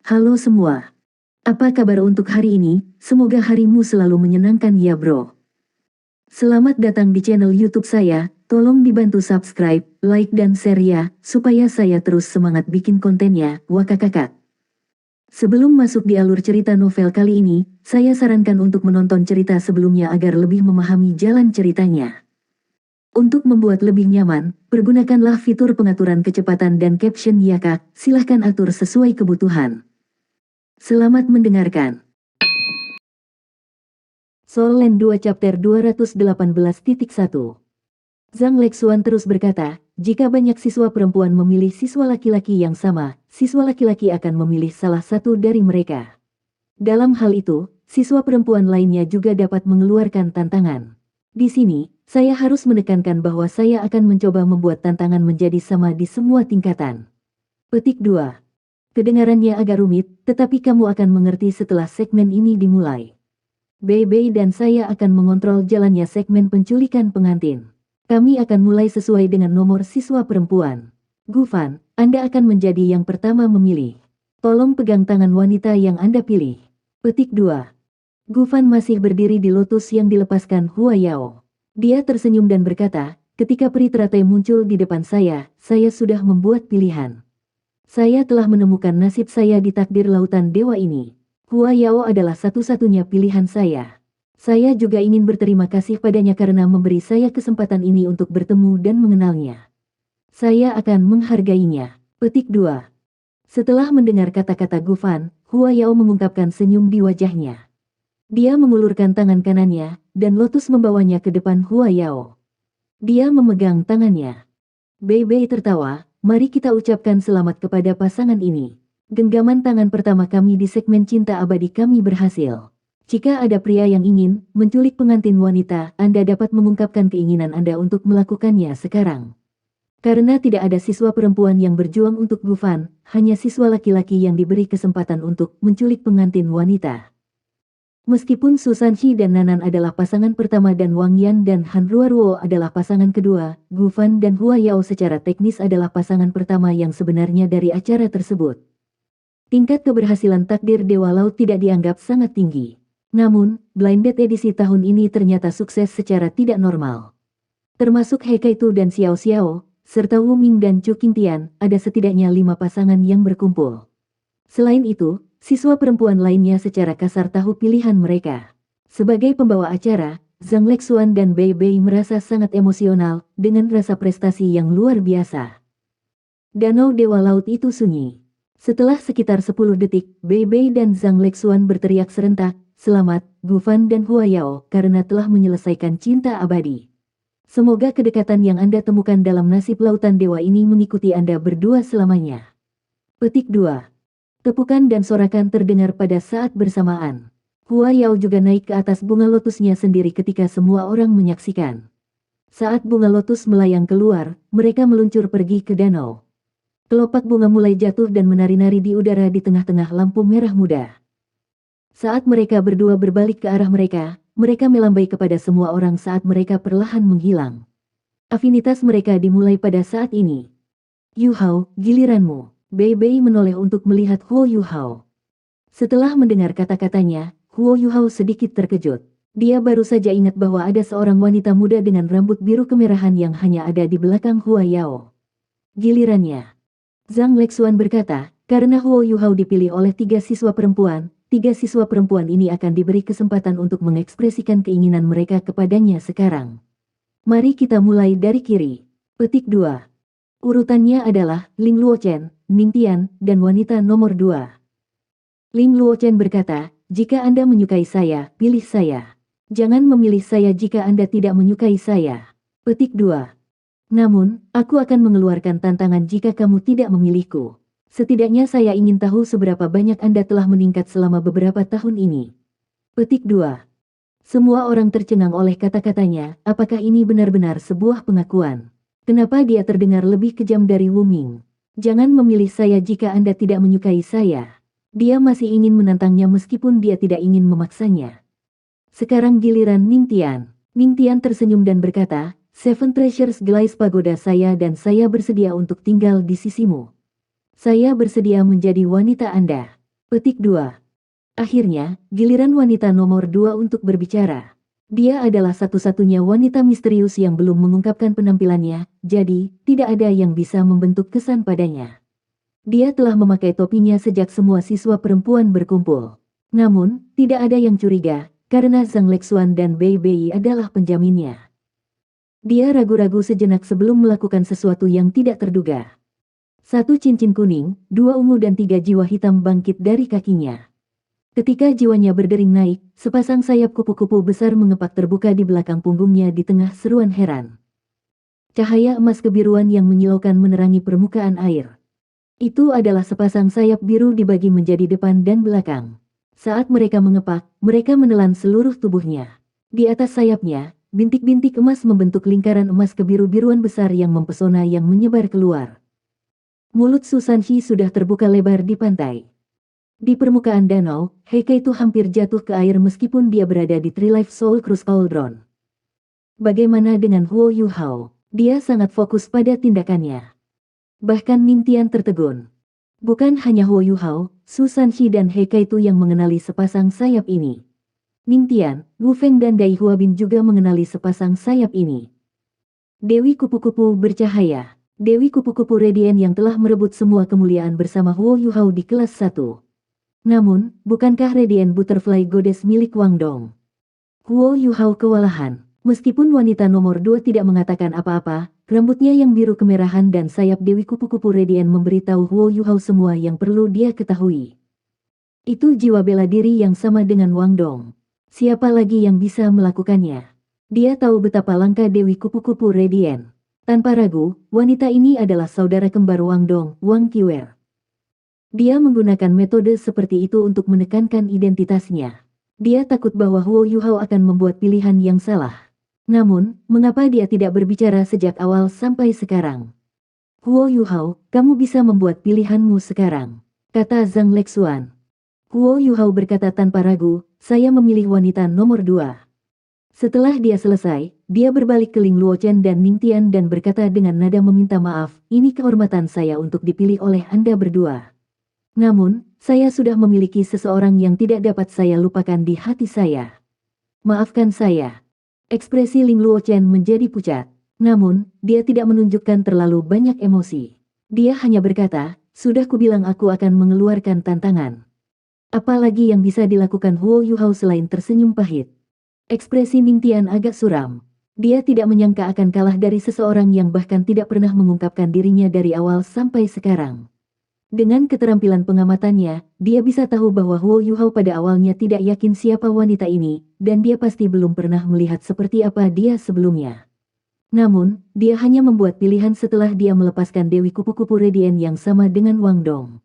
Halo semua. Apa kabar untuk hari ini? Semoga harimu selalu menyenangkan ya bro. Selamat datang di channel YouTube saya. Tolong dibantu subscribe, like dan share ya, supaya saya terus semangat bikin kontennya. Wakakakak. Sebelum masuk di alur cerita novel kali ini, saya sarankan untuk menonton cerita sebelumnya agar lebih memahami jalan ceritanya. Untuk membuat lebih nyaman, pergunakanlah fitur pengaturan kecepatan dan caption ya kak, silahkan atur sesuai kebutuhan. Selamat mendengarkan. Soul Land 2 Chapter 218.1. Zhang Lexuan terus berkata, jika banyak siswa perempuan memilih siswa laki-laki yang sama, siswa laki-laki akan memilih salah satu dari mereka. Dalam hal itu, siswa perempuan lainnya juga dapat mengeluarkan tantangan. Di sini, saya harus menekankan bahwa saya akan mencoba membuat tantangan menjadi sama di semua tingkatan. Petik 2. Kedengarannya agak rumit, tetapi kamu akan mengerti setelah segmen ini dimulai. Bei dan saya akan mengontrol jalannya segmen penculikan pengantin. Kami akan mulai sesuai dengan nomor siswa perempuan. Gufan, Anda akan menjadi yang pertama memilih. Tolong pegang tangan wanita yang Anda pilih. Petik 2. Gufan masih berdiri di lotus yang dilepaskan Hua Yao. Dia tersenyum dan berkata, ketika peri teratai muncul di depan saya sudah membuat pilihan. Saya telah menemukan nasib saya di takdir lautan dewa ini. Hua Yao adalah satu-satunya pilihan saya. Saya juga ingin berterima kasih padanya karena memberi saya kesempatan ini untuk bertemu dan mengenalnya. Saya akan menghargainya. Petik 2. Setelah mendengar kata-kata Gufan, Hua Yao mengungkapkan senyum di wajahnya. Dia mengulurkan tangan kanannya, dan lotus membawanya ke depan Hua Yao. Dia memegang tangannya. Bei tertawa, mari kita ucapkan selamat kepada pasangan ini. Genggaman tangan pertama kami di segmen cinta abadi kami berhasil. Jika ada pria yang ingin menculik pengantin wanita, Anda dapat mengungkapkan keinginan Anda untuk melakukannya sekarang. Karena tidak ada siswa perempuan yang berjuang untuk Gufan, hanya siswa laki-laki yang diberi kesempatan untuk menculik pengantin wanita. Meskipun Susan Shi dan Nanan adalah pasangan pertama dan Wang Yan dan Han Ruoruo adalah pasangan kedua, Gufan dan Hua Yao secara teknis adalah pasangan pertama yang sebenarnya dari acara tersebut. Tingkat keberhasilan takdir Dewa Laut tidak dianggap sangat tinggi. Namun, Blinded edisi tahun ini ternyata sukses secara tidak normal. Termasuk He Kaitu dan Xiao Xiao, serta Wu Ming dan Chu Qingtian, ada setidaknya 5 pasangan yang berkumpul. Selain itu, siswa perempuan lainnya secara kasar tahu pilihan mereka. Sebagai pembawa acara, Zhang Lexuan dan Bei merasa sangat emosional dengan rasa prestasi yang luar biasa. Danau Dewa Laut itu sunyi. Setelah sekitar 10 detik, Bei dan Zhang Lexuan berteriak serentak, "Selamat, Gufan dan Hua Yao, karena telah menyelesaikan cinta abadi. Semoga kedekatan yang Anda temukan dalam nasib lautan dewa ini mengikuti Anda berdua selamanya." Petik 2. Tepukan dan sorakan terdengar pada saat bersamaan. Hua Yao juga naik ke atas bunga lotusnya sendiri ketika semua orang menyaksikan. Saat bunga lotus melayang keluar, mereka meluncur pergi ke danau. Kelopak bunga mulai jatuh dan menari-nari di udara di tengah-tengah lampu merah muda. Saat mereka berdua berbalik ke arah mereka melambai kepada semua orang saat mereka perlahan menghilang. Afinitas mereka dimulai pada saat ini. Yu Hao, giliranmu. Bei menoleh untuk melihat Huo Yu Hao. Setelah mendengar kata-katanya, Huo Yu Hao sedikit terkejut. Dia baru saja ingat bahwa ada seorang wanita muda dengan rambut biru kemerahan yang hanya ada di belakang Hua Yao. Gilirannya. Zhang Lexuan berkata, karena Huo Yu Hao dipilih oleh 3 siswa perempuan ini akan diberi kesempatan untuk mengekspresikan keinginan mereka kepadanya sekarang. Mari kita mulai dari kiri. Petik 2. Urutannya adalah Ling Luochen, Ning Tian, dan wanita nomor 2. Ling Luochen berkata, jika Anda menyukai saya, pilih saya. Jangan memilih saya jika Anda tidak menyukai saya. Petik 2. Namun, aku akan mengeluarkan tantangan jika kamu tidak memilihku. Setidaknya saya ingin tahu seberapa banyak Anda telah meningkat selama beberapa tahun ini. Petik 2. Semua orang tercengang oleh kata-katanya, apakah ini benar-benar sebuah pengakuan? Kenapa dia terdengar lebih kejam dari Wu Ming? Jangan memilih saya jika Anda tidak menyukai saya. Dia masih ingin menantangnya meskipun dia tidak ingin memaksanya. Sekarang giliran Ning Tian. Ning Tian tersenyum dan berkata, Seven Treasures Glaze Pagoda saya dan saya bersedia untuk tinggal di sisimu. Saya bersedia menjadi wanita Anda. Petik 2. Akhirnya, giliran wanita nomor 2 untuk berbicara. Dia adalah satu-satunya wanita misterius yang belum mengungkapkan penampilannya, jadi tidak ada yang bisa membentuk kesan padanya. Dia telah memakai topinya sejak semua siswa perempuan berkumpul. Namun, tidak ada yang curiga, karena Zhang Lexuan dan Bei Bei adalah penjaminnya. Dia ragu-ragu sejenak sebelum melakukan sesuatu yang tidak terduga. Satu cincin kuning, 2 ungu dan 3 jiwa hitam bangkit dari kakinya. Ketika jiwanya berdering naik, sepasang sayap kupu-kupu besar mengepak terbuka di belakang punggungnya di tengah seruan heran. Cahaya emas kebiruan yang menyilaukan menerangi permukaan air. Itu adalah sepasang sayap biru dibagi menjadi depan dan belakang. Saat mereka mengepak, mereka menelan seluruh tubuhnya. Di atas sayapnya, bintik-bintik emas membentuk lingkaran emas kebiru-biruan besar yang mempesona yang menyebar keluar. Mulut Susanshi sudah terbuka lebar di pantai. Di permukaan danau, Heike itu hampir jatuh ke air meskipun dia berada di Tree Life Soul Cruise Cauldron. Bagaimana dengan Huo Yuhao? Dia sangat fokus pada tindakannya. Bahkan Ningtian tertegun. Bukan hanya Huo Yuhao, Susanshi dan Heike itu yang mengenali sepasang sayap ini. Ningtian, Wu Feng dan Dai Huabin juga mengenali sepasang sayap ini. Dewi Kupu-Kupu bercahaya. Dewi Kupu-Kupu Radiant yang telah merebut semua kemuliaan bersama Huo Yuhao di kelas 1. Namun, bukankah Radiant Butterfly Goddess milik Wang Dong? Huo Yuhao kewalahan. Meskipun wanita nomor 2 tidak mengatakan apa-apa, rambutnya yang biru kemerahan dan sayap Dewi Kupu-Kupu Radiant memberitahu Huo Yuhao semua yang perlu dia ketahui. Itu jiwa bela diri yang sama dengan Wang Dong. Siapa lagi yang bisa melakukannya? Dia tahu betapa langka Dewi Kupu-Kupu Radiant. Tanpa ragu, wanita ini adalah saudara kembar Wang Dong, Wang Qiwer. Dia menggunakan metode seperti itu untuk menekankan identitasnya. Dia takut bahwa Huo Yuhao akan membuat pilihan yang salah. Namun, mengapa dia tidak berbicara sejak awal sampai sekarang? Huo Yuhao, kamu bisa membuat pilihanmu sekarang, kata Zhang Lexuan. Huo Yuhao berkata tanpa ragu, saya memilih wanita nomor 2. Setelah dia selesai, dia berbalik ke Ling Luochen dan Ningtian dan berkata dengan nada meminta maaf, ini kehormatan saya untuk dipilih oleh Anda berdua. Namun, saya sudah memiliki seseorang yang tidak dapat saya lupakan di hati saya. Maafkan saya. Ekspresi Ling Luochen menjadi pucat. Namun, dia tidak menunjukkan terlalu banyak emosi. Dia hanya berkata, sudah kubilang aku akan mengeluarkan tantangan. Apalagi yang bisa dilakukan Huo Yuhao selain tersenyum pahit. Ekspresi Ningtian agak suram. Dia tidak menyangka akan kalah dari seseorang yang bahkan tidak pernah mengungkapkan dirinya dari awal sampai sekarang. Dengan keterampilan pengamatannya, dia bisa tahu bahwa Huo Yuhao pada awalnya tidak yakin siapa wanita ini, dan dia pasti belum pernah melihat seperti apa dia sebelumnya. Namun, dia hanya membuat pilihan setelah dia melepaskan Dewi Kupu-Kupu Radiant yang sama dengan Wang Dong.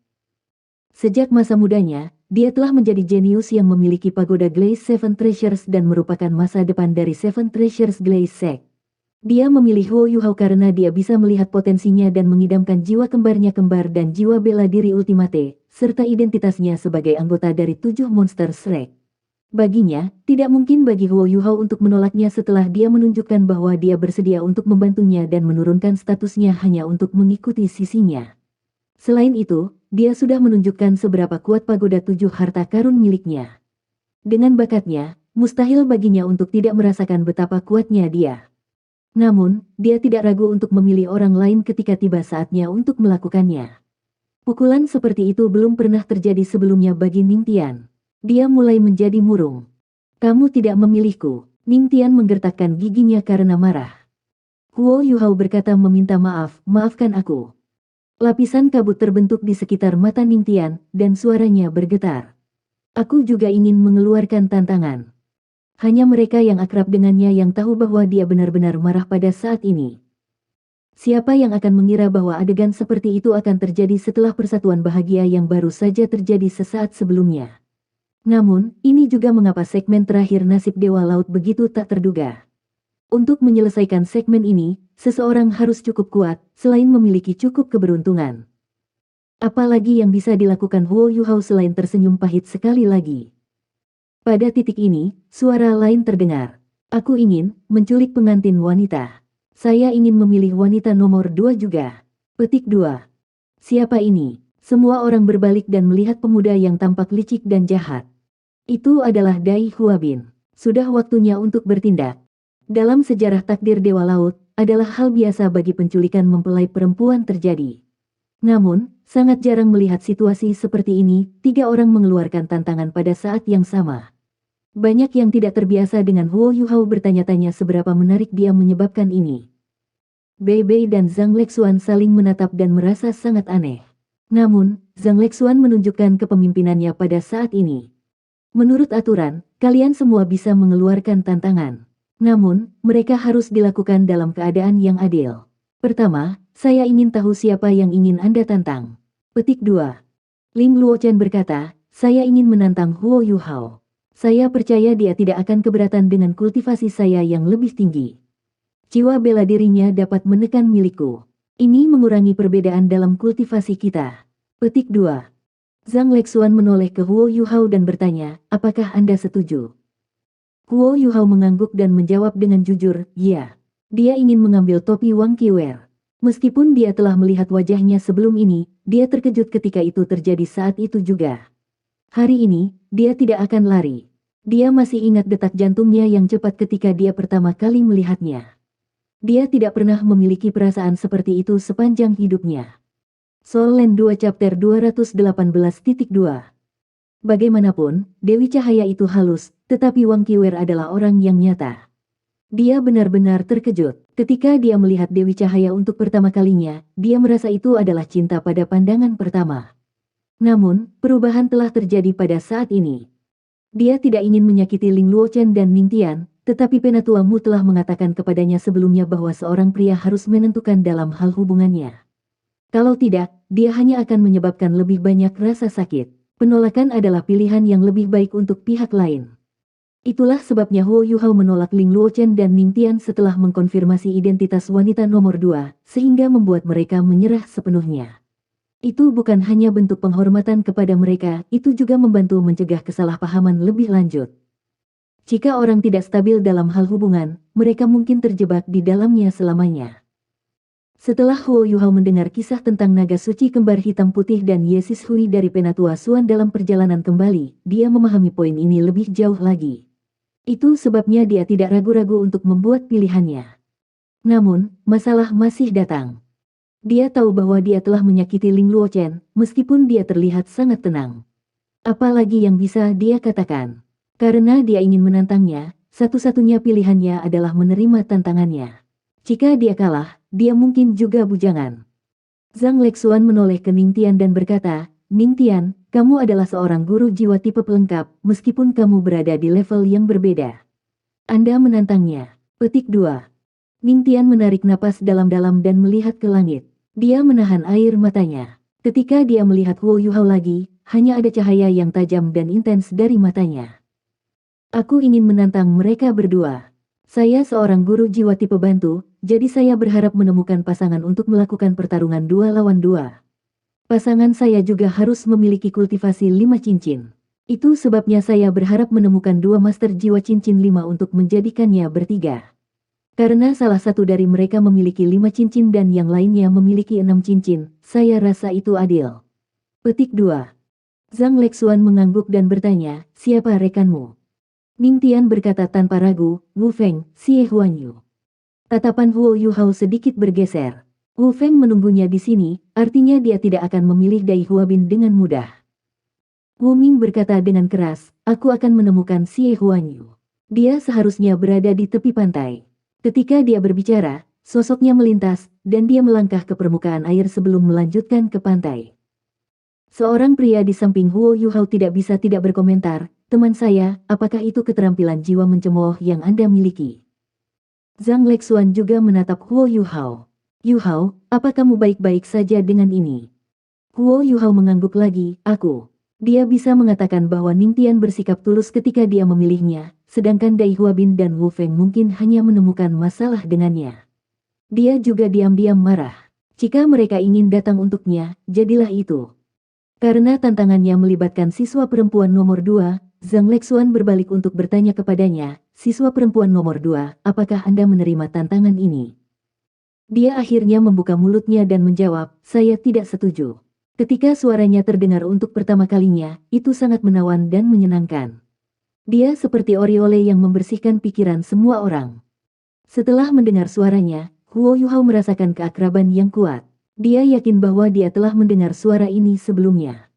Sejak masa mudanya, dia telah menjadi jenius yang memiliki pagoda Glaze Seven Treasures dan merupakan masa depan dari Seven Treasures Glaze Sect. Dia memilih Huo Yuhao karena dia bisa melihat potensinya dan mengidamkan jiwa kembarnya kembar dan jiwa bela diri ultimate, serta identitasnya sebagai anggota dari 7 monster Shrek. Baginya, tidak mungkin bagi Huo Yuhao untuk menolaknya setelah dia menunjukkan bahwa dia bersedia untuk membantunya dan menurunkan statusnya hanya untuk mengikuti sisinya. Selain itu, dia sudah menunjukkan seberapa kuat pagoda 7 harta karun miliknya. Dengan bakatnya, mustahil baginya untuk tidak merasakan betapa kuatnya dia. Namun, dia tidak ragu untuk memilih orang lain ketika tiba saatnya untuk melakukannya. Pukulan seperti itu belum pernah terjadi sebelumnya bagi Ningtian. Dia mulai menjadi murung. Kamu tidak memilihku. Ningtian menggertakkan giginya karena marah. Huo Yuhao berkata meminta maaf, maafkan aku. Lapisan kabut terbentuk di sekitar mata Ningtian, dan suaranya bergetar. Aku juga ingin mengeluarkan tantangan. Hanya mereka yang akrab dengannya yang tahu bahwa dia benar-benar marah pada saat ini. Siapa yang akan mengira bahwa adegan seperti itu akan terjadi setelah persatuan bahagia yang baru saja terjadi sesaat sebelumnya. Namun, ini juga mengapa segmen terakhir nasib Dewa Laut begitu tak terduga. Untuk menyelesaikan segmen ini, seseorang harus cukup kuat, selain memiliki cukup keberuntungan. Apalagi yang bisa dilakukan Huo Yuhao selain tersenyum pahit sekali lagi. Pada titik ini, suara lain terdengar. Aku ingin menculik pengantin wanita. Saya ingin memilih wanita nomor 2 juga. Petik 2. Siapa ini? Semua orang berbalik dan melihat pemuda yang tampak licik dan jahat. Itu adalah Dai Huabin. Sudah waktunya untuk bertindak. Dalam sejarah takdir Dewa Laut, adalah hal biasa bagi penculikan mempelai perempuan terjadi. Namun, sangat jarang melihat situasi seperti ini, 3 orang mengeluarkan tantangan pada saat yang sama. Banyak yang tidak terbiasa dengan Huo Yuhao bertanya-tanya seberapa menarik dia menyebabkan ini. Bei Bei dan Zhang Lexuan saling menatap dan merasa sangat aneh. Namun, Zhang Lexuan menunjukkan kepemimpinannya pada saat ini. Menurut aturan, kalian semua bisa mengeluarkan tantangan. Namun, mereka harus dilakukan dalam keadaan yang adil. Pertama, saya ingin tahu siapa yang ingin Anda tantang. Petik 2. Ling Luochen berkata, saya ingin menantang Huo Yuhao. Saya percaya dia tidak akan keberatan dengan kultivasi saya yang lebih tinggi. Jiwa bela dirinya dapat menekan milikku. Ini mengurangi perbedaan dalam kultivasi kita. Petik 2. Zhang Lexuan menoleh ke Huo Yuhao dan bertanya, apakah Anda setuju? Huo Yuhao mengangguk dan menjawab dengan jujur, ya. Dia ingin mengambil topi Wang Qiwer. Meskipun dia telah melihat wajahnya sebelum ini, dia terkejut ketika itu terjadi saat itu juga. Hari ini, dia tidak akan lari. Dia masih ingat detak jantungnya yang cepat ketika dia pertama kali melihatnya. Dia tidak pernah memiliki perasaan seperti itu sepanjang hidupnya. Soul Land 2 Chapter 218.2. Bagaimanapun, Dewi Cahaya itu halus, tetapi Wang Qiwer adalah orang yang nyata. Dia benar-benar terkejut. Ketika dia melihat Dewi Cahaya untuk pertama kalinya, dia merasa itu adalah cinta pada pandangan pertama. Namun, perubahan telah terjadi pada saat ini. Dia tidak ingin menyakiti Ling Luochen dan Ning Tian, tetapi Penatua Mu telah mengatakan kepadanya sebelumnya bahwa seorang pria harus menentukan dalam hal hubungannya. Kalau tidak, dia hanya akan menyebabkan lebih banyak rasa sakit. Penolakan adalah pilihan yang lebih baik untuk pihak lain. Itulah sebabnya Huo Yuhao menolak Ling Luochen dan Ning Tian setelah mengkonfirmasi identitas wanita nomor 2, sehingga membuat mereka menyerah sepenuhnya. Itu bukan hanya bentuk penghormatan kepada mereka, itu juga membantu mencegah kesalahpahaman lebih lanjut. Jika orang tidak stabil dalam hal hubungan, mereka mungkin terjebak di dalamnya selamanya. Setelah Huo Yuhao mendengar kisah tentang naga suci kembar hitam putih dan Yesis Hui dari Penatua Suan dalam perjalanan kembali, dia memahami poin ini lebih jauh lagi. Itu sebabnya dia tidak ragu-ragu untuk membuat pilihannya. Namun, masalah masih datang. Dia tahu bahwa dia telah menyakiti Ling Luochen, meskipun dia terlihat sangat tenang. Apalagi yang bisa dia katakan? Karena dia ingin menantangnya, satu-satunya pilihannya adalah menerima tantangannya. Jika dia kalah, dia mungkin juga bujangan. Zhang Lexuan menoleh ke Ning Tian dan berkata, Ning Tian, kamu adalah seorang guru jiwa tipe pelengkap, meskipun kamu berada di level yang berbeda. Anda menantangnya. Petik 2. Ning Tian menarik napas dalam-dalam dan melihat ke langit. Dia menahan air matanya. Ketika dia melihat Huo Yuhao lagi, hanya ada cahaya yang tajam dan intens dari matanya. Aku ingin menantang mereka berdua. Saya seorang guru jiwa tipe bantu, jadi saya berharap menemukan pasangan untuk melakukan pertarungan 2 lawan 2. Pasangan saya juga harus memiliki kultivasi 5 cincin. Itu sebabnya saya berharap menemukan 2 master jiwa cincin 5 untuk menjadikannya bertiga. Karena salah satu dari mereka memiliki 5 cincin dan yang lainnya memiliki 6 cincin, saya rasa itu adil. Petik 2. Zhang Lexuan mengangguk dan bertanya, siapa rekanmu? Ning Tian berkata tanpa ragu, Wu Feng, Xie Huanyu. Tatapan Huo Yuhao sedikit bergeser. Wu Feng menunggunya di sini, artinya dia tidak akan memilih Dai Huabin dengan mudah. Wu Ming berkata dengan keras, aku akan menemukan Xie Huanyu. Dia seharusnya berada di tepi pantai. Ketika dia berbicara, sosoknya melintas, dan dia melangkah ke permukaan air sebelum melanjutkan ke pantai. Seorang pria di samping Huo Yuhao tidak bisa tidak berkomentar, teman saya, apakah itu keterampilan jiwa mencemooh yang Anda miliki? Zhang Lexuan juga menatap Huo Yuhao. Yuhao, apa kamu baik-baik saja dengan ini? Huo Yuhao mengangguk lagi, aku. Dia bisa mengatakan bahwa Ning Tian bersikap tulus ketika dia memilihnya, sedangkan Dai Huabin dan Wu Feng mungkin hanya menemukan masalah dengannya. Dia juga diam-diam marah. Jika mereka ingin datang untuknya, jadilah itu. Karena tantangannya melibatkan siswa perempuan nomor 2, Zhang Lexuan berbalik untuk bertanya kepadanya, siswa perempuan nomor 2, apakah Anda menerima tantangan ini? Dia akhirnya membuka mulutnya dan menjawab, saya tidak setuju. Ketika suaranya terdengar untuk pertama kalinya, itu sangat menawan dan menyenangkan. Dia seperti oriole yang membersihkan pikiran semua orang. Setelah mendengar suaranya, Huo Yuhao merasakan keakraban yang kuat. Dia yakin bahwa dia telah mendengar suara ini sebelumnya.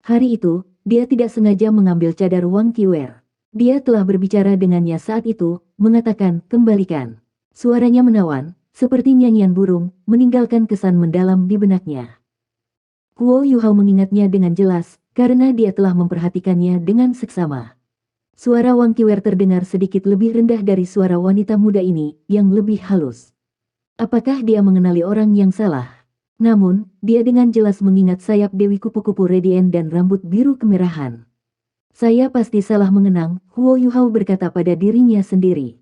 Hari itu, dia tidak sengaja mengambil cadar Wang Qiwer. Dia telah berbicara dengannya saat itu, mengatakan, kembalikan. Suaranya menawan, seperti nyanyian burung, meninggalkan kesan mendalam di benaknya. Huo Yuhao mengingatnya dengan jelas, karena dia telah memperhatikannya dengan seksama. Suara Wang Qiwer terdengar sedikit lebih rendah dari suara wanita muda ini, yang lebih halus. Apakah dia mengenali orang yang salah? Namun, dia dengan jelas mengingat sayap Dewi kupu-kupu Radiant dan rambut biru kemerahan. Saya pasti salah mengenang, Huo Yuhao berkata pada dirinya sendiri.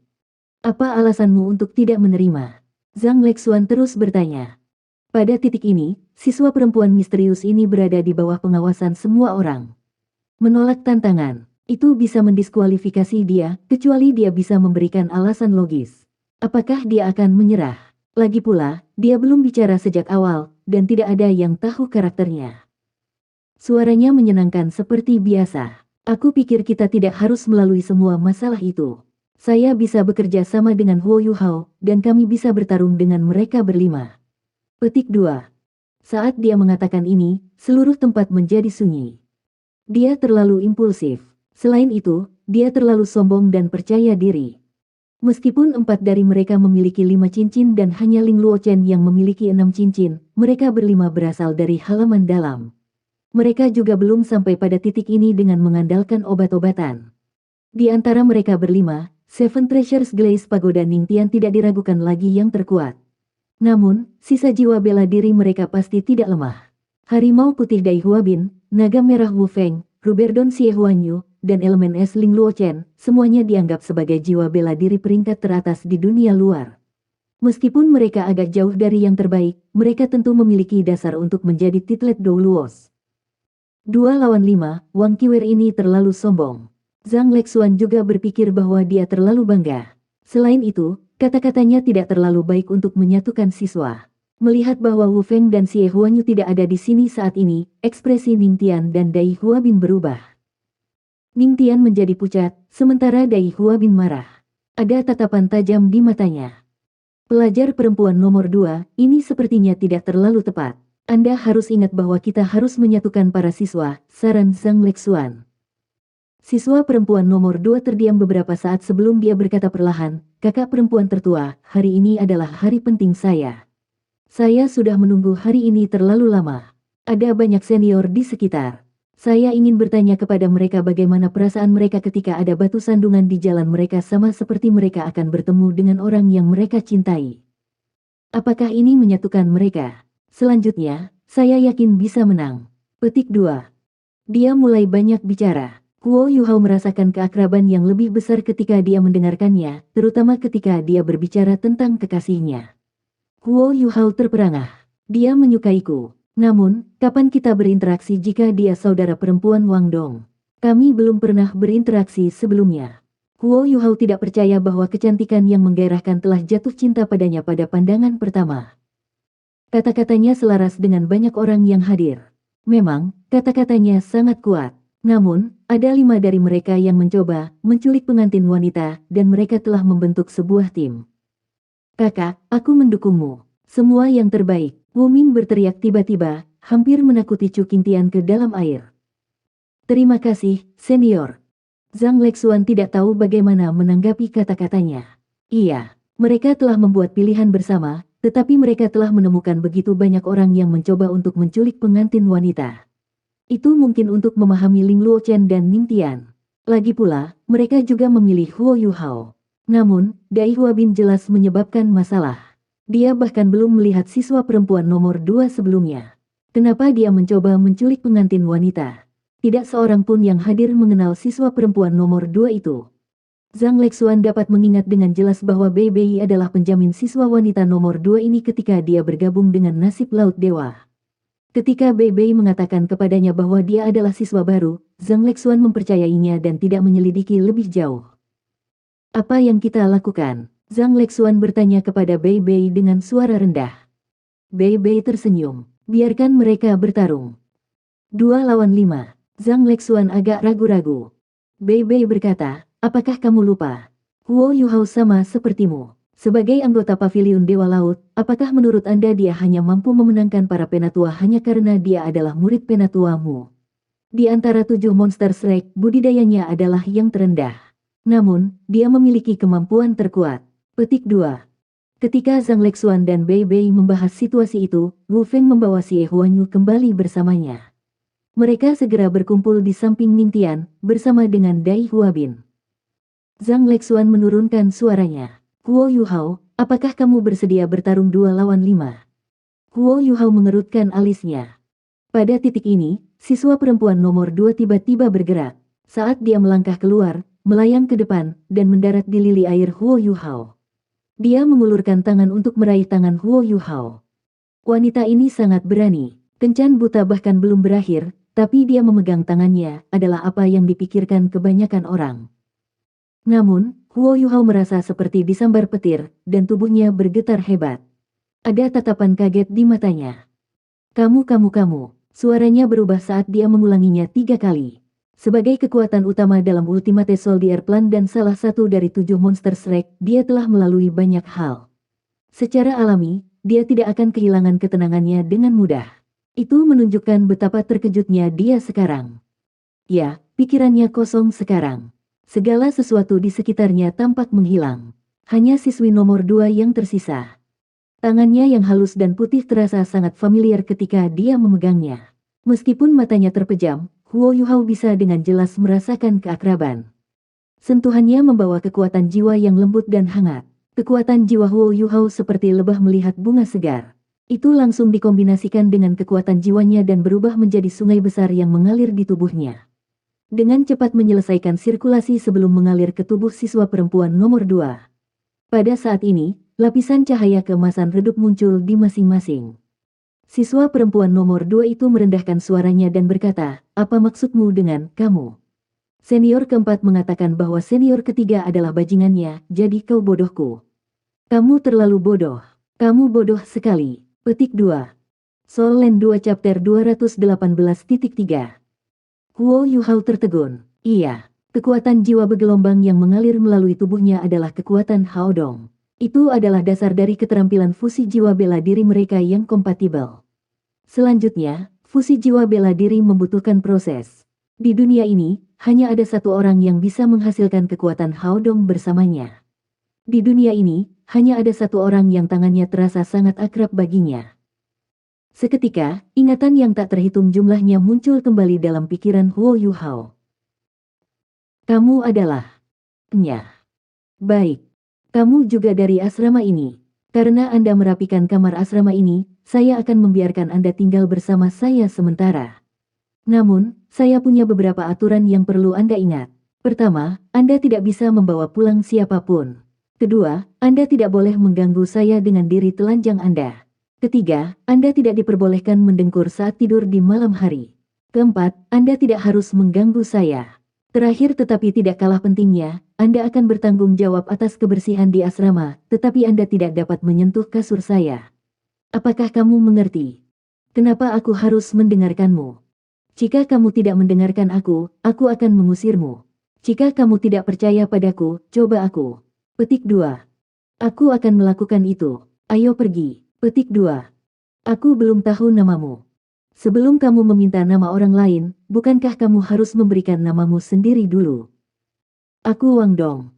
Apa alasanmu untuk tidak menerima? Zhang Lexuan terus bertanya. Pada titik ini, siswa perempuan misterius ini berada di bawah pengawasan semua orang. Menolak tantangan. Itu bisa mendiskualifikasi dia, kecuali dia bisa memberikan alasan logis. Apakah dia akan menyerah? Lagi pula, dia belum bicara sejak awal, dan tidak ada yang tahu karakternya. Suaranya menyenangkan seperti biasa. Aku pikir kita tidak harus melalui semua masalah itu. Saya bisa bekerja sama dengan Huo Yuhao, dan kami bisa bertarung dengan mereka berlima. Petik 2. Saat dia mengatakan ini, seluruh tempat menjadi sunyi. Dia terlalu impulsif. Selain itu, dia terlalu sombong dan percaya diri. Meskipun 4 dari mereka memiliki 5 cincin dan hanya Ling Luochen yang memiliki 6 cincin, mereka berlima berasal dari halaman dalam. Mereka juga belum sampai pada titik ini dengan mengandalkan obat-obatan. Di antara mereka berlima, Seven Treasures Glaze Pagoda Ningtian tidak diragukan lagi yang terkuat. Namun, sisa jiwa bela diri mereka pasti tidak lemah. Harimau Putih Dai Huabin, Naga Merah Wu Feng, Ruberdon Xie Huanyu, dan elemen es Ling Luochen, semuanya dianggap sebagai jiwa bela diri peringkat teratas di dunia luar. Meskipun mereka agak jauh dari yang terbaik, mereka tentu memiliki dasar untuk menjadi titlet Dou Luos. 2 lawan 5, Wang Qiwer ini terlalu sombong. Zhang Lexuan juga berpikir bahwa dia terlalu bangga. Selain itu, kata-katanya tidak terlalu baik untuk menyatukan siswa. Melihat bahwa Wu Feng dan Xie Huanyu tidak ada di sini saat ini, ekspresi Ningtian dan Dai Huabin berubah. Ningtian menjadi pucat, sementara Dai Huabin marah. Ada tatapan tajam di matanya. Pelajar perempuan nomor 2, ini sepertinya tidak terlalu tepat. Anda harus ingat bahwa kita harus menyatukan para siswa, saran Zhang Lexuan. Siswa perempuan nomor 2 terdiam beberapa saat sebelum dia berkata perlahan, kakak perempuan tertua, hari ini adalah hari penting saya. Saya sudah menunggu hari ini terlalu lama. Ada banyak senior di sekitar. Saya ingin bertanya kepada mereka bagaimana perasaan mereka ketika ada batu sandungan di jalan mereka sama seperti mereka akan bertemu dengan orang yang mereka cintai. Apakah ini menyatukan mereka? Selanjutnya, saya yakin bisa menang. Petik 2. Dia mulai banyak bicara. Huo Yuhao merasakan keakraban yang lebih besar ketika dia mendengarkannya, terutama ketika dia berbicara tentang kekasihnya. Huo Yuhao terperangah. Dia menyukaiku. Namun, kapan kita berinteraksi jika dia saudara perempuan Wang Dong? Kami belum pernah berinteraksi sebelumnya. Huo Yuhao tidak percaya bahwa kecantikan yang menggairahkan telah jatuh cinta padanya pada pandangan pertama. Kata-katanya selaras dengan banyak orang yang hadir. Memang, kata-katanya sangat kuat. Namun, ada 5 dari mereka yang mencoba menculik pengantin wanita, dan mereka telah membentuk sebuah tim. Kakak, aku mendukungmu. Semua yang terbaik. Wu Ming berteriak tiba-tiba, hampir menakuti Chu Qingtian ke dalam air. Terima kasih, senior. Zhang Lexuan tidak tahu bagaimana menanggapi kata-katanya. Iya, mereka telah membuat pilihan bersama, tetapi mereka telah menemukan begitu banyak orang yang mencoba untuk menculik pengantin wanita. Itu mungkin untuk memahami Ling Luochen dan Ningtian. Lagi pula, mereka juga memilih Huo Yuhao. Namun, Dai Huabin jelas menyebabkan masalah. Dia bahkan belum melihat siswa perempuan nomor 2 sebelumnya. Kenapa dia mencoba menculik pengantin wanita? Tidak seorang pun yang hadir mengenal siswa perempuan nomor 2 itu. Zhang Lexuan dapat mengingat dengan jelas bahwa Bei Bei adalah penjamin siswa wanita nomor 2 ini ketika dia bergabung dengan nasib Laut Dewa. Ketika Bei Bei mengatakan kepadanya bahwa dia adalah siswa baru, Zhang Lexuan mempercayainya dan tidak menyelidiki lebih jauh. Apa yang kita lakukan? Zhang Lexuan bertanya kepada Bei Bei dengan suara rendah. Bei Bei tersenyum. Biarkan mereka bertarung. 2 lawan 5. Zhang Lexuan agak ragu-ragu. Bei Bei berkata, apakah kamu lupa? Huo Yuhao sama sepertimu. Sebagai anggota Paviliun Dewa Laut, apakah menurut Anda dia hanya mampu memenangkan para penatua hanya karena dia adalah murid penatuamu? Di antara 7 monster Shrek, budidayanya adalah yang terendah. Namun, dia memiliki kemampuan terkuat. Petik 2. Ketika Zhang Lexuan dan Bei Bei membahas situasi itu, Wu Feng membawa Xie Huanyu kembali bersamanya. Mereka segera berkumpul di samping Ningtian, bersama dengan Dai Huabin. Zhang Lexuan menurunkan suaranya. Huo Yuhao, apakah kamu bersedia bertarung 2 lawan 5? Huo Yuhao mengerutkan alisnya. Pada titik ini, siswa perempuan nomor 2 tiba-tiba bergerak. Saat dia melangkah keluar, melayang ke depan, dan mendarat di lili air Huo Yuhao. Dia mengulurkan tangan untuk meraih tangan Huo Yuhao. Wanita ini sangat berani. Kencan buta bahkan belum berakhir, tapi dia memegang tangannya adalah apa yang dipikirkan kebanyakan orang. Namun, Huo Yuhao merasa seperti disambar petir, dan tubuhnya bergetar hebat. Ada tatapan kaget di matanya. Kamu. Suaranya berubah saat dia mengulanginya 3 kali. Sebagai kekuatan utama dalam Ultimate Soldier Plan dan salah satu dari 7 monster Shrek, dia telah melalui banyak hal. Secara alami, dia tidak akan kehilangan ketenangannya dengan mudah. Itu menunjukkan betapa terkejutnya dia sekarang. Ya, pikirannya kosong sekarang. Segala sesuatu di sekitarnya tampak menghilang. Hanya siswi nomor 2 yang tersisa. Tangannya yang halus dan putih terasa sangat familiar ketika dia memegangnya. Meskipun matanya terpejam, Huo Yuhao bisa dengan jelas merasakan keakraban. Sentuhannya membawa kekuatan jiwa yang lembut dan hangat. Kekuatan jiwa Huo Yuhao seperti lebah melihat bunga segar. Itu langsung dikombinasikan dengan kekuatan jiwanya dan berubah menjadi sungai besar yang mengalir di tubuhnya. Dengan cepat menyelesaikan sirkulasi sebelum mengalir ke tubuh siswa perempuan nomor 2. Pada saat ini, lapisan cahaya keemasan redup muncul di masing-masing. Siswa perempuan nomor 2 itu merendahkan suaranya dan berkata, apa maksudmu dengan kamu? Senior keempat mengatakan bahwa senior ketiga adalah bajingannya, jadi kau bodohku. Kamu terlalu bodoh. Kamu bodoh sekali. Petik 2. Soul Land 2 Chapter 218.3. Huo Yuhao tertegun. Iya, kekuatan jiwa bergelombang yang mengalir melalui tubuhnya adalah kekuatan Haodong. Itu adalah dasar dari keterampilan fusi jiwa bela diri mereka yang kompatibel. Selanjutnya, fusi jiwa bela diri membutuhkan proses. Di dunia ini, hanya ada satu orang yang bisa menghasilkan kekuatan Haodong bersamanya. Di dunia ini, hanya ada satu orang yang tangannya terasa sangat akrab baginya. Seketika, ingatan yang tak terhitung jumlahnya muncul kembali dalam pikiran Huo Yuhao. Kamu adalah... Nya. Baik. Kamu juga dari asrama ini. Karena Anda merapikan kamar asrama ini, saya akan membiarkan Anda tinggal bersama saya sementara. Namun, saya punya beberapa aturan yang perlu Anda ingat. Pertama, Anda tidak bisa membawa pulang siapapun. Kedua, Anda tidak boleh mengganggu saya dengan diri telanjang Anda. Ketiga, Anda tidak diperbolehkan mendengkur saat tidur di malam hari. Keempat, Anda tidak harus mengganggu saya. Terakhir tetapi tidak kalah pentingnya, Anda akan bertanggung jawab atas kebersihan di asrama, tetapi Anda tidak dapat menyentuh kasur saya. Apakah kamu mengerti? Kenapa aku harus mendengarkanmu? Jika kamu tidak mendengarkan aku akan mengusirmu. Jika kamu tidak percaya padaku, coba aku. Petik 2. Aku akan melakukan itu. Ayo pergi. Petik 2. Aku belum tahu namamu. Sebelum kamu meminta nama orang lain, bukankah kamu harus memberikan namamu sendiri dulu? Aku Wang Dong.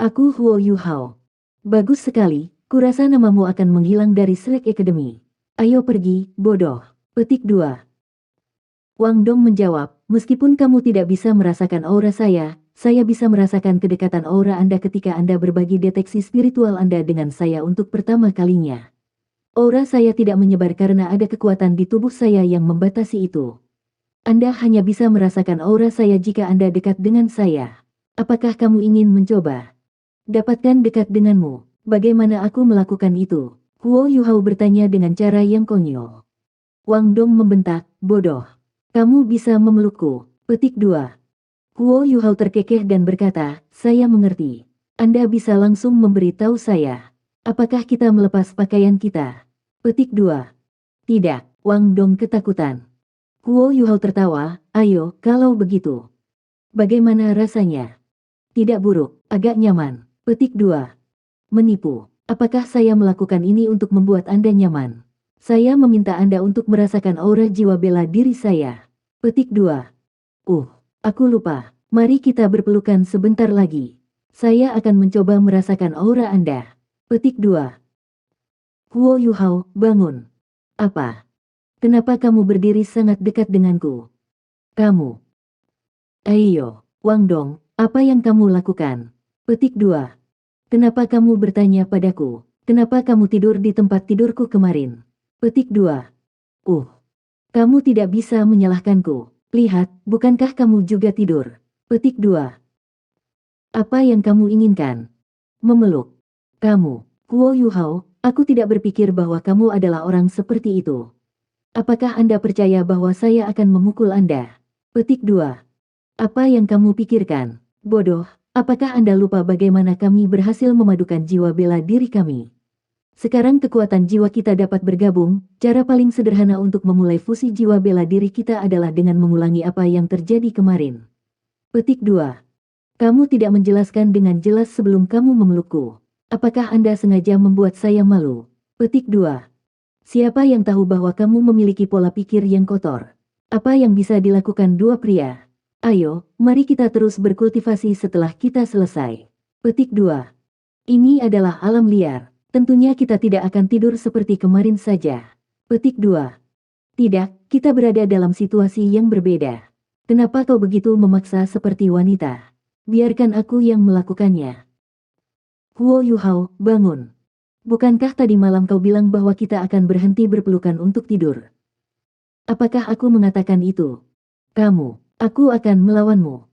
Aku Huo Yuhao. Bagus sekali, kurasa namamu akan menghilang dari Shrek Academy. Ayo pergi, bodoh. Petik 2. Wang Dong menjawab, meskipun kamu tidak bisa merasakan aura saya bisa merasakan kedekatan aura Anda ketika Anda berbagi deteksi spiritual Anda dengan saya untuk pertama kalinya. Aura saya tidak menyebar karena ada kekuatan di tubuh saya yang membatasi itu. Anda hanya bisa merasakan aura saya jika Anda dekat dengan saya. Apakah kamu ingin mencoba? Dapatkan dekat denganmu. Bagaimana aku melakukan itu? Huo Yuhao bertanya dengan cara yang konyol. Wang Dong membentak, bodoh. Kamu bisa memelukku. Petik 2. Huo Yuhao terkekeh dan berkata, saya mengerti. Anda bisa langsung memberitahu saya. Apakah kita melepas pakaian kita? Petik 2. Tidak. Wang Dong ketakutan. Huo Yuhao tertawa, ayo, kalau begitu. Bagaimana rasanya? Tidak buruk, agak nyaman. Petik 2. Menipu. Apakah saya melakukan ini untuk membuat Anda nyaman? Saya meminta Anda untuk merasakan aura jiwa bela diri saya. Petik 2. Aku lupa. Mari kita berpelukan sebentar lagi. Saya akan mencoba merasakan aura Anda. Petik 2. Huo Yuhao, bangun. Apa? Kenapa kamu berdiri sangat dekat denganku? Kamu. Ayo, Wang Dong, apa yang kamu lakukan? Petik 2. Kenapa kamu bertanya padaku? Kenapa kamu tidur di tempat tidurku kemarin? Petik 2. Kamu tidak bisa menyalahkanku. Lihat, bukankah kamu juga tidur? Petik 2. Apa yang kamu inginkan? Memeluk. Kamu, Huo Yuhao, aku tidak berpikir bahwa kamu adalah orang seperti itu. Apakah Anda percaya bahwa saya akan memukul Anda? Petik 2. Apa yang kamu pikirkan? Bodoh, apakah Anda lupa bagaimana kami berhasil memadukan jiwa bela diri kami? Sekarang kekuatan jiwa kita dapat bergabung, cara paling sederhana untuk memulai fusi jiwa bela diri kita adalah dengan mengulangi apa yang terjadi kemarin. Petik 2. Kamu tidak menjelaskan dengan jelas sebelum kamu memelukku. Apakah Anda sengaja membuat saya malu? Petik 2. Siapa yang tahu bahwa kamu memiliki pola pikir yang kotor? Apa yang bisa dilakukan dua pria? Ayo, mari kita terus berkultivasi setelah kita selesai. Petik 2. Ini adalah alam liar. Tentunya kita tidak akan tidur seperti kemarin saja. Petik 2. Tidak, kita berada dalam situasi yang berbeda. Kenapa kau begitu memaksa seperti wanita? Biarkan aku yang melakukannya. Huo Yuhao, bangun. Bukankah tadi malam kau bilang bahwa kita akan berhenti berpelukan untuk tidur? Apakah aku mengatakan itu? Aku akan melawanmu.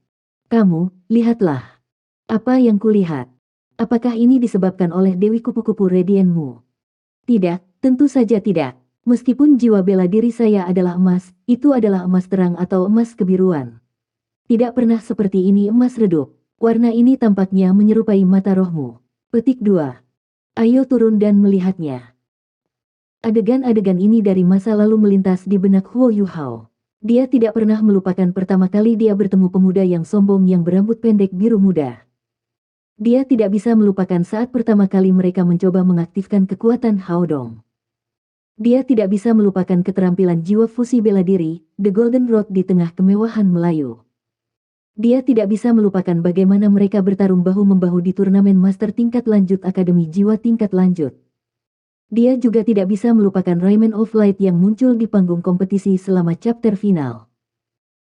Kamu, lihatlah. Apa yang kulihat? Apakah ini disebabkan oleh Dewi Kupu-Kupu Radiantmu? Tidak, tentu saja tidak. Meskipun jiwa bela diri saya adalah emas, itu adalah emas terang atau emas kebiruan. Tidak pernah seperti ini emas redup. Warna ini tampaknya menyerupai mata rohmu. Petik 2. Ayo turun dan melihatnya. Adegan-adegan ini dari masa lalu melintas di benak Huo Yuhao. Dia tidak pernah melupakan pertama kali dia bertemu pemuda yang sombong yang berambut pendek biru muda. Dia tidak bisa melupakan saat pertama kali mereka mencoba mengaktifkan kekuatan Hao Dong. Dia tidak bisa melupakan keterampilan jiwa fusi bela diri, The Golden Road di tengah kemewahan Melayu. Dia tidak bisa melupakan bagaimana mereka bertarung bahu-membahu di turnamen master tingkat lanjut Akademi Jiwa tingkat lanjut. Dia juga tidak bisa melupakan Rayman of Light yang muncul di panggung kompetisi selama chapter final.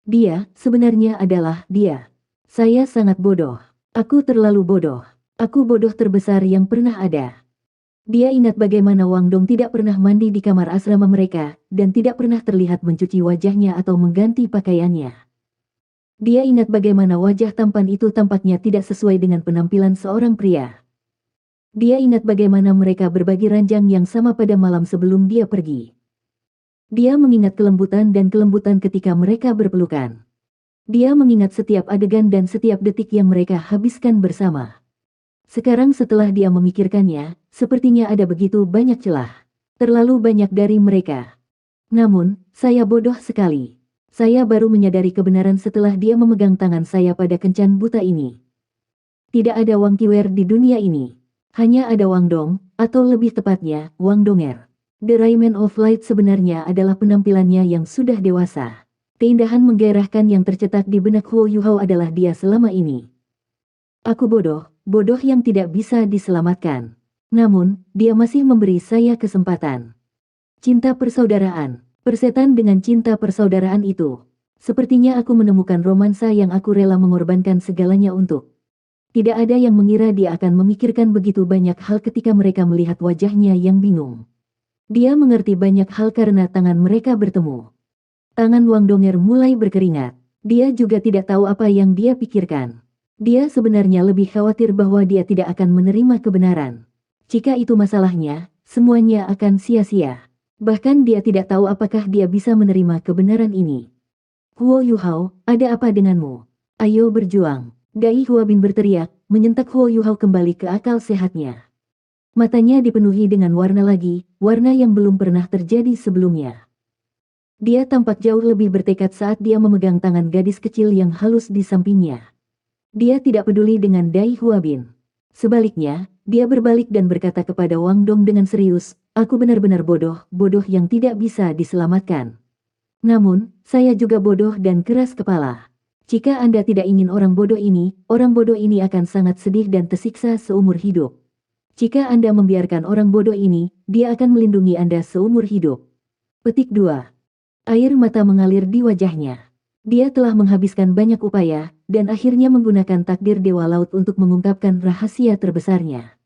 Dia, sebenarnya adalah dia. Saya sangat bodoh. Aku terlalu bodoh. Aku bodoh terbesar yang pernah ada. Dia ingat bagaimana Wang Dong tidak pernah mandi di kamar asrama mereka, dan tidak pernah terlihat mencuci wajahnya atau mengganti pakaiannya. Dia ingat bagaimana wajah tampan itu tampaknya tidak sesuai dengan penampilan seorang pria. Dia ingat bagaimana mereka berbagi ranjang yang sama pada malam sebelum dia pergi. Dia mengingat kelembutan dan kelembutan ketika mereka berpelukan. Dia mengingat setiap adegan dan setiap detik yang mereka habiskan bersama. Sekarang setelah dia memikirkannya, sepertinya ada begitu banyak celah. Terlalu banyak dari mereka. Namun, saya bodoh sekali. Saya baru menyadari kebenaran setelah dia memegang tangan saya pada kencan buta ini. Tidak ada Wang Qiwer di dunia ini. Hanya ada Wang Dong, atau lebih tepatnya, Wang Donger. The Rayman of Light sebenarnya adalah penampilannya yang sudah dewasa. Keindahan menggairahkan yang tercetak di benak Huo Yuhao adalah dia selama ini. Aku bodoh, bodoh yang tidak bisa diselamatkan. Namun, dia masih memberi saya kesempatan. Cinta persaudaraan, persetan dengan cinta persaudaraan itu. Sepertinya aku menemukan romansa yang aku rela mengorbankan segalanya untuk. Tidak ada yang mengira dia akan memikirkan begitu banyak hal ketika mereka melihat wajahnya yang bingung. Dia mengerti banyak hal karena tangan mereka bertemu. Tangan Wang Donger mulai berkeringat. Dia juga tidak tahu apa yang dia pikirkan. Dia sebenarnya lebih khawatir bahwa dia tidak akan menerima kebenaran. Jika itu masalahnya, semuanya akan sia-sia. Bahkan dia tidak tahu apakah dia bisa menerima kebenaran ini. Huo Yuhao, ada apa denganmu? Ayo berjuang. Dai Huabin berteriak, menyentak Huo Yuhao kembali ke akal sehatnya. Matanya dipenuhi dengan warna lagi, warna yang belum pernah terjadi sebelumnya. Dia tampak jauh lebih bertekad saat dia memegang tangan gadis kecil yang halus di sampingnya. Dia tidak peduli dengan Dai Huabin. Sebaliknya, dia berbalik dan berkata kepada Wang Dong dengan serius, "Aku benar-benar bodoh, bodoh yang tidak bisa diselamatkan. Namun, saya juga bodoh dan keras kepala. Jika Anda tidak ingin orang bodoh ini akan sangat sedih dan tersiksa seumur hidup. Jika Anda membiarkan orang bodoh ini, dia akan melindungi Anda seumur hidup." Petik 2. Air mata mengalir di wajahnya. Dia telah menghabiskan banyak upaya, dan akhirnya menggunakan takdir Dewa Laut untuk mengungkapkan rahasia terbesarnya.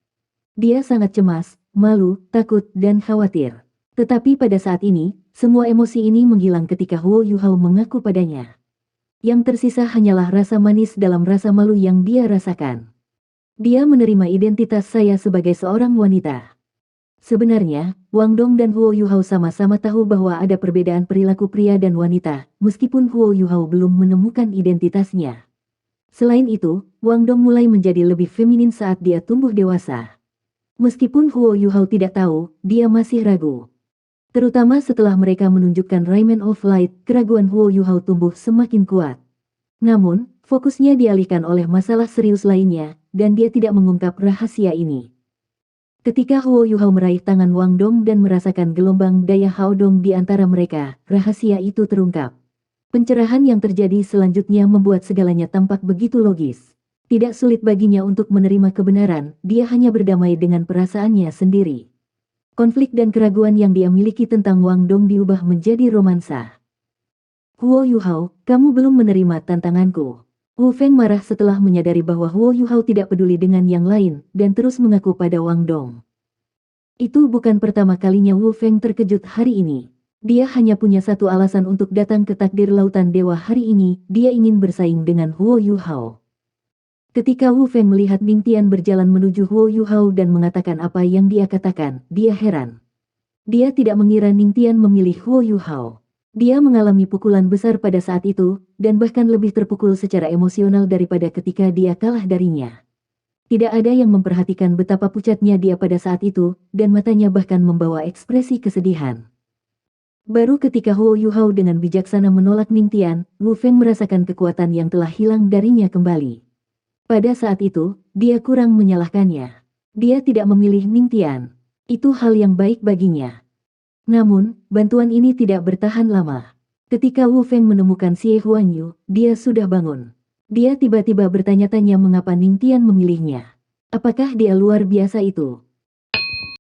Dia sangat cemas, malu, takut, dan khawatir. Tetapi pada saat ini, semua emosi ini menghilang ketika Huo Yuhao mengaku padanya. Yang tersisa hanyalah rasa manis dalam rasa malu yang dia rasakan. Dia menerima identitas saya sebagai seorang wanita. Sebenarnya, Wang Dong dan Huo Yuhao sama-sama tahu bahwa ada perbedaan perilaku pria dan wanita, meskipun Huo Yuhao belum menemukan identitasnya. Selain itu, Wang Dong mulai menjadi lebih feminin saat dia tumbuh dewasa. Meskipun Huo Yuhao tidak tahu, dia masih ragu. Terutama setelah mereka menunjukkan Rayman of Light, keraguan Huo Yuhao tumbuh semakin kuat. Namun, fokusnya dialihkan oleh masalah serius lainnya, dan dia tidak mengungkap rahasia ini. Ketika Huo Yuhao meraih tangan Wang Dong dan merasakan gelombang daya Hao Dong di antara mereka, rahasia itu terungkap. Pencerahan yang terjadi selanjutnya membuat segalanya tampak begitu logis. Tidak sulit baginya untuk menerima kebenaran, dia hanya berdamai dengan perasaannya sendiri. Konflik dan keraguan yang dia miliki tentang Wang Dong diubah menjadi romansa. "Huo Yuhao, kamu belum menerima tantanganku." Wu Feng marah setelah menyadari bahwa Huo Yuhao tidak peduli dengan yang lain, dan terus mengaku pada Wang Dong. Itu bukan pertama kalinya Wu Feng terkejut hari ini. Dia hanya punya satu alasan untuk datang ke takdir lautan dewa hari ini, dia ingin bersaing dengan Huo Yuhao. Ketika Wu Feng melihat Ning Tian berjalan menuju Huo Yuhao dan mengatakan apa yang dia katakan, dia heran. Dia tidak mengira Ning Tian memilih Huo Yuhao. Dia mengalami pukulan besar pada saat itu, dan bahkan lebih terpukul secara emosional daripada ketika dia kalah darinya. Tidak ada yang memperhatikan betapa pucatnya dia pada saat itu, dan matanya bahkan membawa ekspresi kesedihan. Baru ketika Huo Yuhao dengan bijaksana menolak Ning Tian, Wu Feng merasakan kekuatan yang telah hilang darinya kembali. Pada saat itu, dia kurang menyalahkannya. Dia tidak memilih Ning Tian. Itu hal yang baik baginya. Namun, bantuan ini tidak bertahan lama. Ketika Wu Feng menemukan Xie Huanyu, dia sudah bangun. Dia tiba-tiba bertanya-tanya mengapa Ning Tian memilihnya. Apakah dia luar biasa itu?